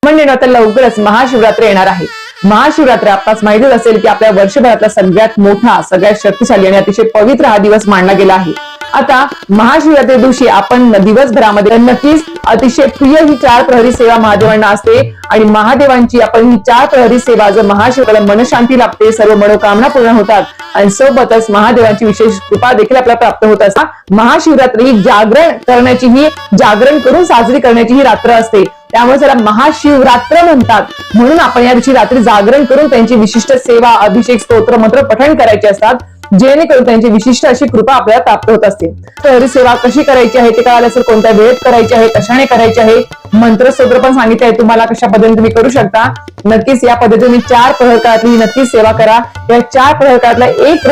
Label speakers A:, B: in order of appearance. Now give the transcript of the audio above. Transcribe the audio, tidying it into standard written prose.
A: म्हणजे आता लवकरच महाशिवरात्री येणार आहे। महाशिवरात्री आपल्यास माहितीच असेल की आपल्या वर्षभरातला सगळ्यात मोठा, सगळ्यात शक्तिशाली आणि अतिशय पवित्र हा दिवस मानला गेला आहे। आता महाशिवरात्री दिवशी आपण दिवसभरामध्ये नक्कीच अतिशय प्रिय ही 4 प्रहरी सेवा महादेवांना असते आणि महादेवांची आपण ही 4 प्रहरी सेवा जर महाशिवराला मनशांती लाभते, सर्व मनोकामना पूर्ण होतात आणि सोबतच महादेवांची विशेष कृपा देखील आपल्याला प्राप्त होत असते। महाशिवरात्री ही जागरण करण्याची, ही जागरण करून साजरी करण्याची ही रात्र असते, त्यामुळे त्याला महाशिवरात्र म्हणतात। म्हणून आपण या दिवशी रात्री जागरण करून त्यांची विशिष्ट सेवा, अभिषेक, स्तोत्र, मंत्र पठण करायचे असतात, जेणेकरून त्यांची विशिष्ट अशी कृपा आपल्याला प्राप्त होत असते। प्रहरी सेवा कशी करायची आहे ते कळालं असेल, कोणत्या वेळेत करायची आहे, कशाने करायची आहे, मंत्र स्तोत्र पण सांगितले आहे तुम्हाला कशा पद्धतीने तुम्ही करू शकता। नक्कीच या पद्धतीने 4 प्रहर काळातली नक्कीच सेवा करा। या 4 प्रहर काळातला एक